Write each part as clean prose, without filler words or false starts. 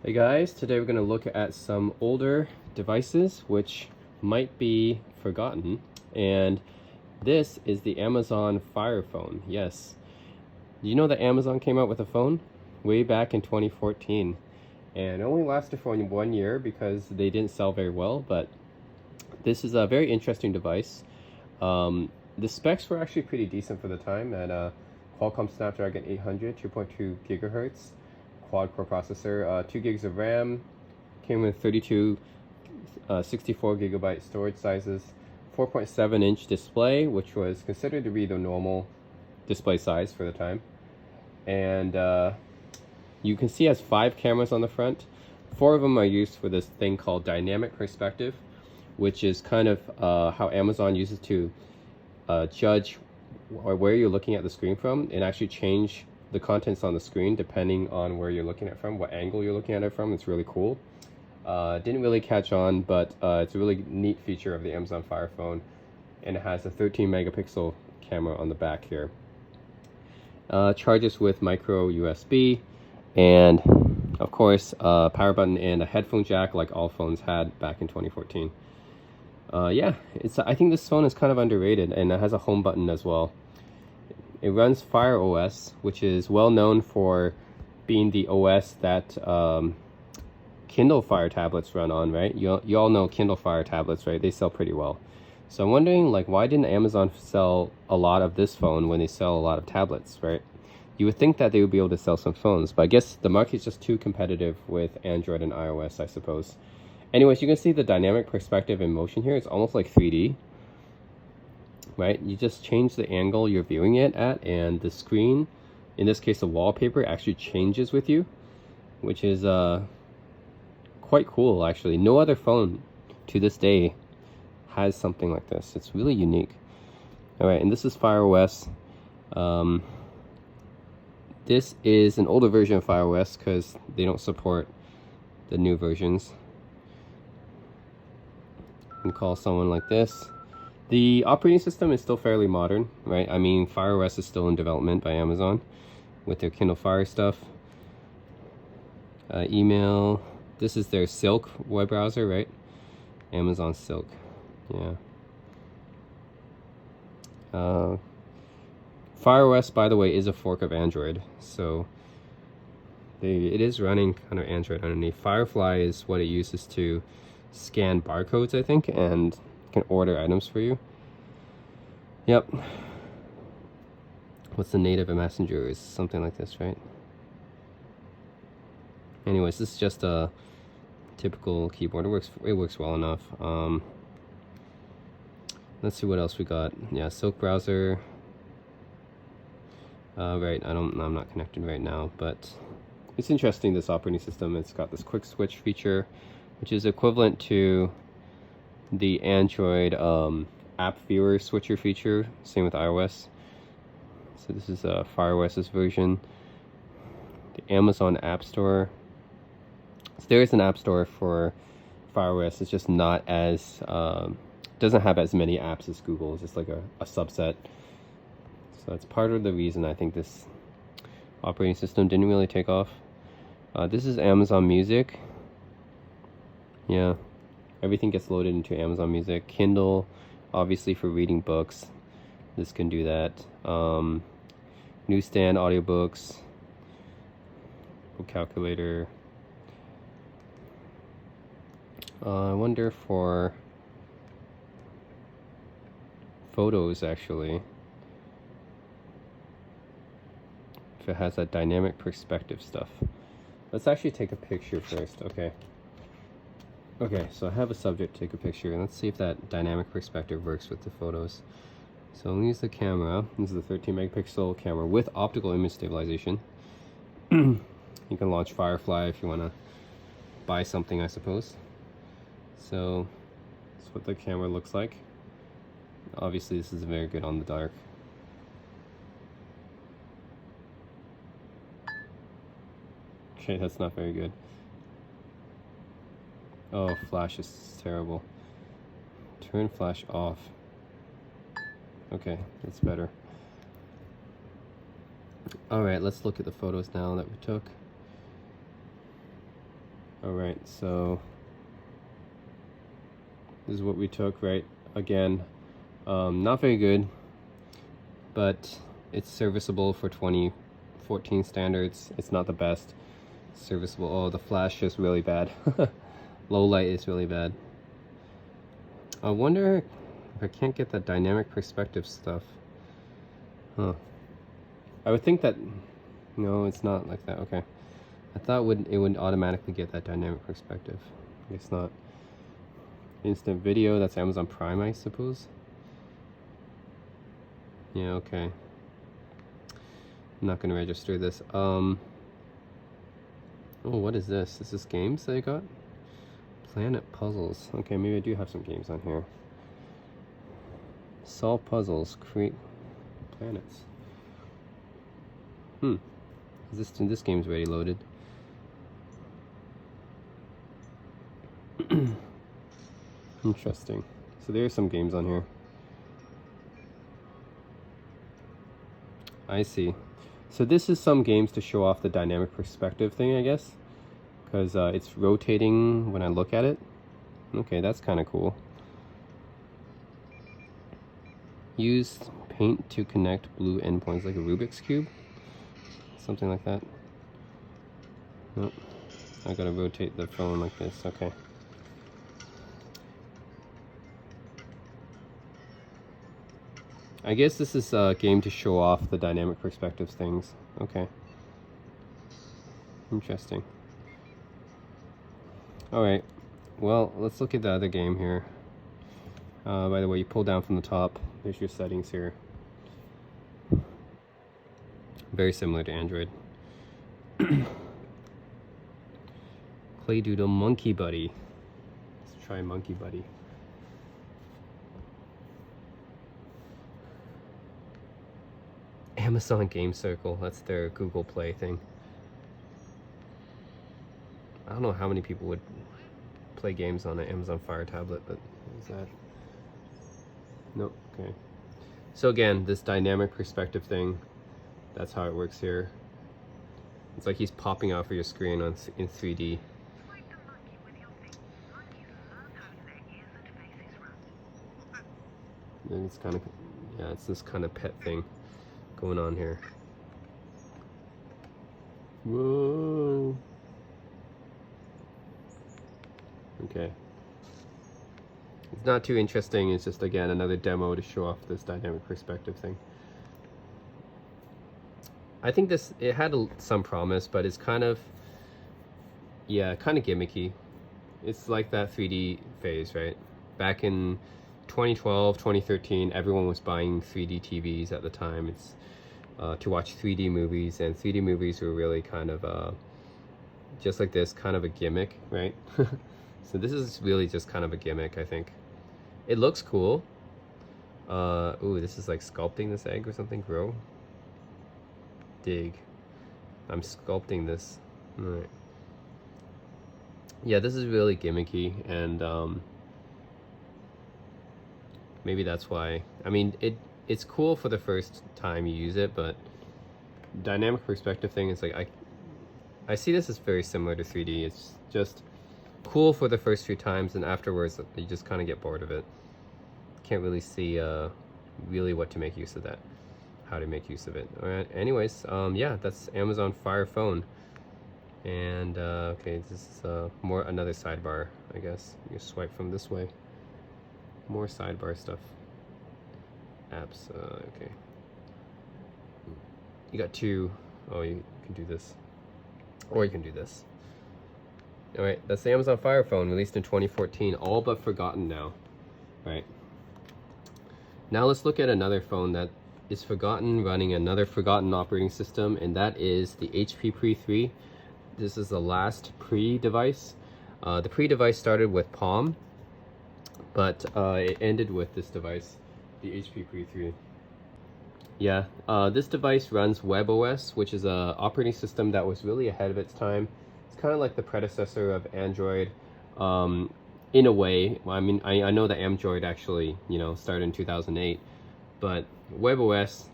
Hey guys, today we're going to look at some older devices which might be forgotten, and this is the Amazon Fire Phone. Yes, you know that Amazon came out with a phone way back in 2014, and it only lasted for 1 year because they didn't sell very well, but this is a very interesting device. The specs were actually pretty decent for the time at Qualcomm Snapdragon 800, 2.2 gigahertz, quad-core processor, 2 gigs of RAM, came with 32, 64 gigabyte storage sizes, 4.7-inch display, which was considered to be the normal display size for the time. And you can see it has 5 cameras on the front. 4 of them are used for this thing called dynamic perspective, which is kind of how Amazon uses to judge where you're looking at the screen from and actually change the contents on the screen depending on where you're looking at from, what angle you're looking at it from. It's really cool. Didn't really catch on, but it's a really neat feature of the Amazon Fire Phone, and it has a 13 megapixel camera on the back here. Charges with micro USB, and of course power button and a headphone jack like all phones had back in 2014. Yeah, I think this phone is kind of underrated, and it has a home button as well. It runs Fire OS, which is well known for being the OS that Kindle Fire tablets run on, right? You all know Kindle Fire tablets, right? They sell pretty well. So I'm wondering, like, why didn't Amazon sell a lot of this phone when they sell a lot of tablets, right? You would think that they would be able to sell some phones, but I guess the market's just too competitive with Android and iOS, I suppose. Anyways, you can see the dynamic perspective in motion here. It's almost like 3D, right? You just change the angle you're viewing it at, and the screen, in this case the wallpaper, actually changes with you, which is quite cool actually. No other phone to this day has something like this. It's really unique. All right, and this is Fire OS. This is an older version of Fire OS because they don't support the new versions. You can call someone like this. The operating system is still fairly modern, right? I mean, Fire OS is still in development by Amazon with their Kindle Fire stuff. Email. This is their Silk web browser, right? Amazon Silk. Yeah. Fire OS, by the way, is a fork of Android, so it is running kind of Android underneath. Firefly is what it uses to scan barcodes, I think, and can order items for you. Yep. What's the native messenger? Is something like this, right? Anyways, this is just a typical keyboard. It works well enough. Let's see what else we got. Yeah, Silk browser. Right, I'm not connected right now, but it's interesting, this operating system. It's got this quick switch feature, which is equivalent to the Android app viewer switcher feature. Same with iOS. So this is Fire OS's version. The Amazon App Store. So there is an app store for Fire OS. It's just not as doesn't have as many apps as Google. It's just like a subset. So that's part of the reason I think this operating system didn't really take off. This is Amazon Music. Yeah, everything gets loaded into Amazon Music. Kindle, obviously for reading books. This can do that. Newsstand, audiobooks, book calculator. I wonder for photos, actually, if it has that dynamic perspective stuff. Let's actually take a picture first. Okay, so I have a subject, take a picture, and let's see if that dynamic perspective works with the photos. So I'm gonna use the camera. This is a 13 megapixel camera with optical image stabilization. You can launch Firefly if you want to buy something, I suppose. So that's what the camera looks like. Obviously this is very good on the dark. Okay, that's not very good. Oh, flash is terrible. Turn flash off. Okay, that's better. Alright, let's look at the photos now that we took. All right, so this is what we took, right? Again, not very good, but it's serviceable for 2014 standards. It's not the best. Serviceable. Oh, the flash is really bad. Low light is really bad. I wonder if I can't get that dynamic perspective stuff. Huh. I would think that... No, it's not like that. Okay. I thought it would automatically get that dynamic perspective. I guess not. Instant video, that's Amazon Prime, I suppose. Yeah, okay. I'm not gonna register this. Oh, what is this? Is this games that I got? Planet puzzles. Okay, maybe I do have some games on here. Solve puzzles, create planets. This game's already loaded. Interesting. So there are some games on here. I see. So this is some games to show off the dynamic perspective thing, I guess, because it's rotating when I look at it. Okay, that's kind of cool. Use paint to connect blue endpoints, like a Rubik's Cube. Something like that. Nope. I gotta rotate the phone like this. Okay. I guess this is a game to show off the dynamic perspectives things. Okay. Interesting. Alright. Well, let's look at the other game here. By the way, you pull down from the top. There's your settings here. Very similar to Android. Clay Doodle Monkey Buddy. Let's try Monkey Buddy. Amazon Game Circle. That's their Google Play thing. I don't know how many people would play games on an Amazon Fire tablet, but is that? Nope. Okay. So again, this dynamic perspective thing. That's how it works here. It's like he's popping out for your screen in 3D. And it's kind of, yeah, it's this kind of pet thing going on here. Whoa. Okay. It's not too interesting. It's just, again, another demo to show off this dynamic perspective thing. I think it had some promise, but it's kind of, yeah, kind of gimmicky. It's like that 3D phase, right? Back in 2012, 2013, everyone was buying 3D TVs at the time. It's to watch 3D movies, and 3D movies were really kind of just like this, kind of a gimmick, right? So this is really just kind of a gimmick, I think. It looks cool. Ooh, this is like sculpting this egg or something. Grow. Dig. I'm sculpting this. All right. Yeah, this is really gimmicky, and maybe that's why. I mean, it's cool for the first time you use it, but dynamic perspective thing is like I see this as very similar to 3D. It's just cool for the first few times, and afterwards you just kind of get bored of it. Can't really see really what to make use of that. How to make use of it. All right. Anyways, yeah, that's Amazon Fire Phone. And okay, this is another sidebar, I guess. You swipe from this way. More sidebar stuff. Apps. Okay. You got two. Oh, you can do this, or you can do this. All right, that's the Amazon Fire Phone, released in 2014. All but forgotten now. Right. Now let's look at another phone that is forgotten, running another forgotten operating system, and that is the HP Pre 3. This is the last Pre device. The Pre device started with Palm, but it ended with this device, the HP Pre 3. Yeah, this device runs WebOS, which is an operating system that was really ahead of its time. It's kind of like the predecessor of Android, in a way. I mean, I know that Android actually, started in 2008, but WebOS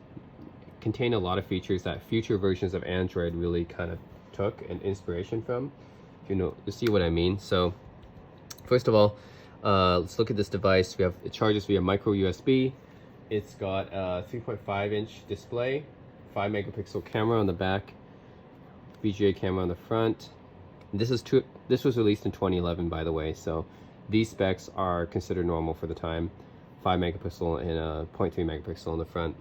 contained a lot of features that future versions of Android really kind of took an inspiration from. if you know, you see what I mean. So first of all, let's look at this device. It charges via micro USB. It's got a 3.5-inch display, 5 megapixel camera on the back, VGA camera on the front. This was released in 2011, by the way, so these specs are considered normal for the time. 5 megapixel and a 0.3 megapixel on the front.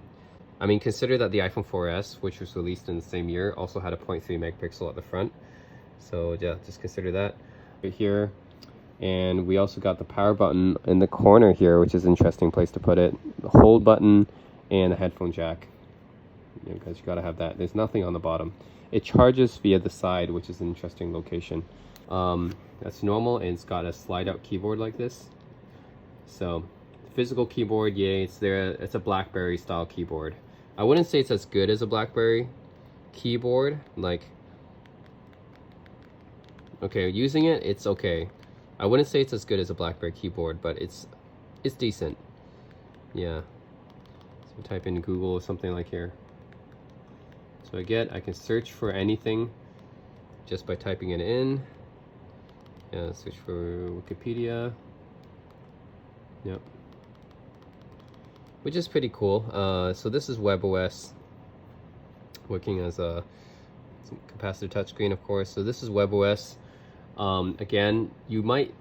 I mean, consider that the iPhone 4S, which was released in the same year, also had a 0.3 megapixel at the front. So yeah, just consider that right here. And we also got the power button in the corner here, which is an interesting place to put it. The hold button and a headphone jack, because you gotta have that. There's nothing on the bottom. It charges via the side, which is an interesting location. That's normal, and it's got a slide out keyboard like this. So physical keyboard, yay, it's there. It's a BlackBerry style keyboard. I wouldn't say it's as good as a BlackBerry keyboard. Like, okay, using it, it's okay. I wouldn't say it's as good as a BlackBerry keyboard, but it's decent. Yeah. So type in Google or something like here. So I can search for anything just by typing it in. Yeah, search for Wikipedia. Yep. Which is pretty cool. So this is WebOS, working as a capacitive touchscreen, of course. So this is WebOS. Again, you might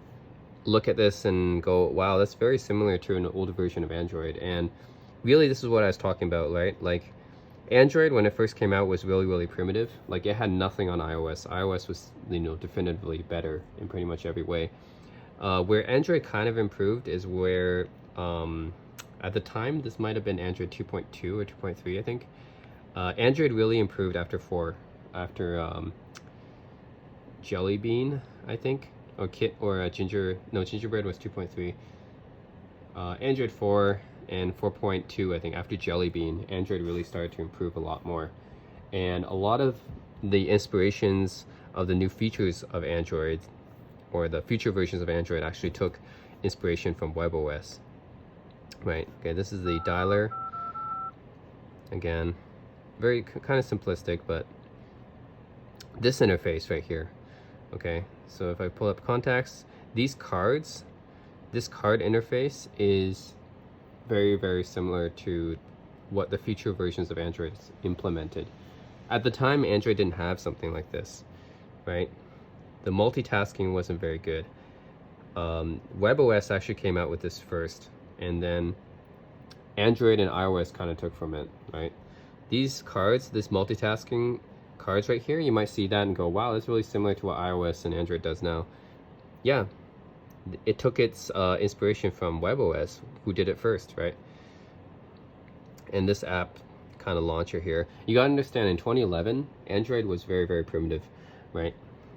look at this and go, wow, that's very similar to an older version of Android. And really, this is what I was talking about, right? Like, Android, when it first came out, was really, really primitive. Like, it had nothing on iOS. iOS was, you know, definitively better in pretty much every way. Where Android kind of improved is where, at the time, this might have been Android 2.2 or 2.3, I think. Android really improved after Jelly Bean, I think, or Gingerbread was 2.3. Android 4 and 4.2, I think, after Jelly Bean, Android really started to improve a lot more. And a lot of the inspirations of the new features of Android, or the future versions of Android, actually took inspiration from WebOS. Right, okay, this is the dialer. Again, very kind of simplistic, but this interface right here. Okay, so if I pull up contacts, this card interface is very, very similar to what the future versions of Android implemented. At the time, Android didn't have something like this, right? The multitasking wasn't very good. WebOS actually came out with this first, and then Android and iOS kind of took from it, right? These cards, this multitasking cards right here, you might see that and go, wow, that's really similar to what iOS and Android does now. Yeah, it took its inspiration from WebOS, who did it first, right? And this app kind of launcher here, you gotta understand, in 2011, Android was very, very primitive, right?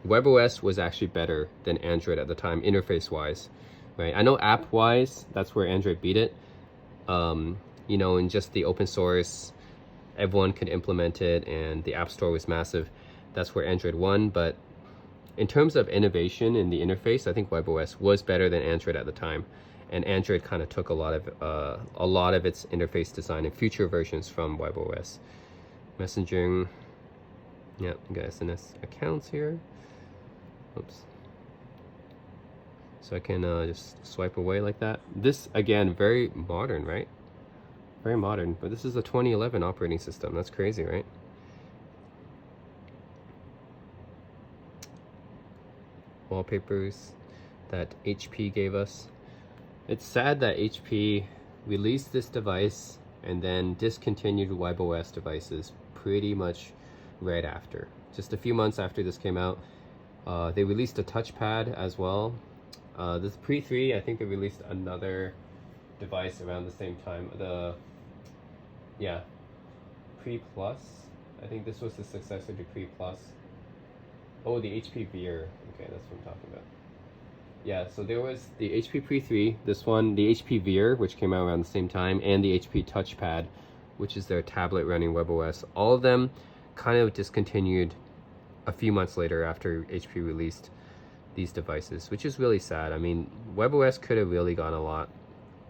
WebOS was actually better than Android at the time, interface-wise, right? I know app-wise, that's where Android beat it. You know, in just the open source, everyone could implement it, and the App Store was massive. That's where Android won. But in terms of innovation in the interface, I think WebOS was better than Android at the time, and Android kind of took a lot of its interface design in future versions from WebOS. Messaging, yeah, you got SNS accounts here. Oops. So I can just swipe away like that. This, again, very modern, right? Very modern, but this is a 2011 operating system. That's crazy, right? Wallpapers that HP gave us. It's sad that HP released this device and then discontinued WebOS devices pretty much right after. Just a few months after this came out, they released a touchpad as well. This Pre-3, I think they released another device around the same time. Pre-Plus. I think this was the successor to Pre-Plus. Oh, the HP Veer. Okay, that's what I'm talking about. Yeah, so there was the HP Pre-3, this one, the HP Veer, which came out around the same time, and the HP Touchpad, which is their tablet running WebOS. All of them kind of discontinued a few months later after HP released these devices, which is really sad. I mean, WebOS could have really gone a lot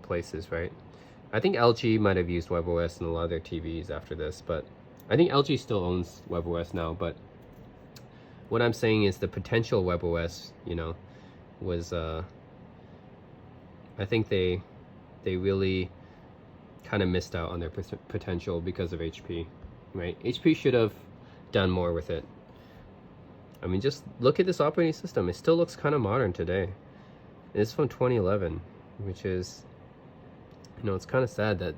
places, right? I think LG might have used WebOS in a lot of their TVs after this, but I think LG still owns WebOS now, but what I'm saying is the potential WebOS, you know, was I think they really kind of missed out on their potential because of HP, right? HP should have done more with it. I mean, just look at this operating system. It still looks kind of modern today. It's from 2011, which is, you know, it's kind of sad that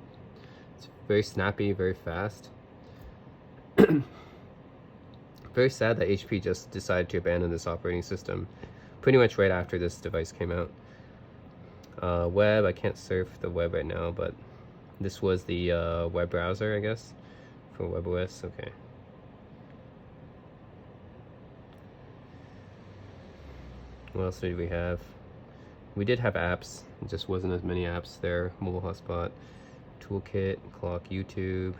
it's very snappy, very fast. Very sad that HP just decided to abandon this operating system pretty much right after this device came out. Web, I can't surf the web right now, but this was the web browser, I guess, for WebOS. Okay. What else did we have? We did have apps. It just wasn't as many apps there. Mobile hotspot, toolkit, clock, YouTube.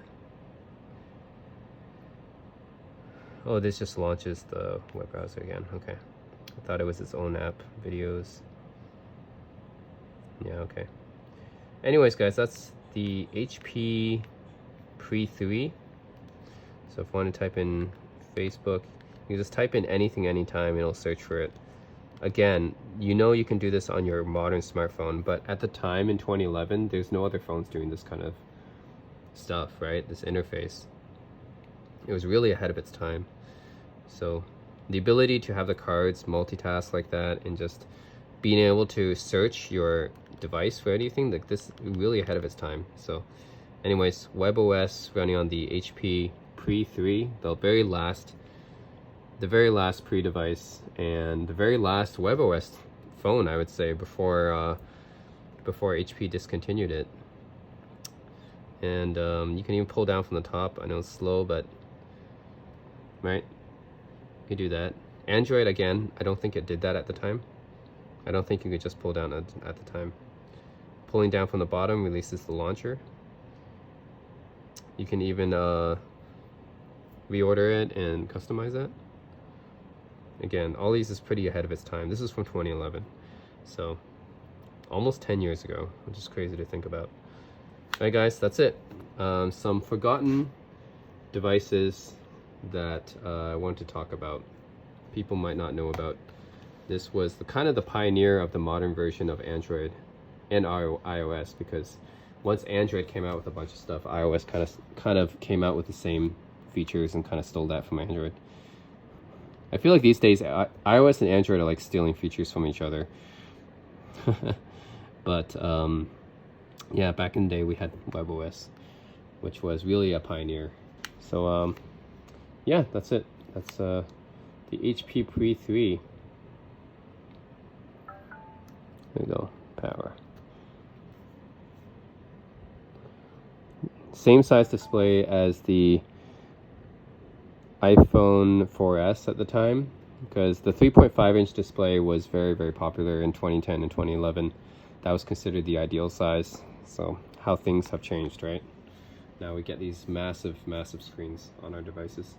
Oh, this just launches the web browser again. Okay. I thought it was its own app. Videos. Yeah, okay. Anyways, guys, that's the HP Pre 3. So if you want to type in Facebook, you just type in anything, anytime, it'll search for it. Again, you know you can do this on your modern smartphone, but at the time in 2011, there's no other phones doing this kind of stuff, right? This interface. It was really ahead of its time. So the ability to have the cards multitask like that and just being able to search your device for anything like this, really ahead of its time. So anyways, WebOS running on the HP Pre 3, the very last Pre device and the very last WebOS phone, I would say, before HP discontinued it. And you can even pull down from the top. I know it's slow, but right, you do that. Android, again, I don't think it did that at the time. I don't think you could just pull down at the time. Pulling down from the bottom releases the launcher. You can even reorder it and customize that. Again, all these is pretty ahead of its time. This is from 2011, so almost 10 years ago, which is crazy to think about. All right, guys, that's it. Some forgotten devices that I want to talk about. People might not know about. This was kind of the pioneer of the modern version of Android and iOS, because once Android came out with a bunch of stuff, iOS kind of came out with the same features and kind of stole that from Android. I feel like these days iOS and Android are like stealing features from each other. But yeah, back in the day we had WebOS, which was really a pioneer. So yeah, that's it. That's the HP Pre 3. There we go. Power. Same size display as the iPhone 4S at the time, because the 3.5-inch display was very, very popular in 2010 and 2011. That was considered the ideal size. So how things have changed, right? Now we get these massive, massive screens on our devices.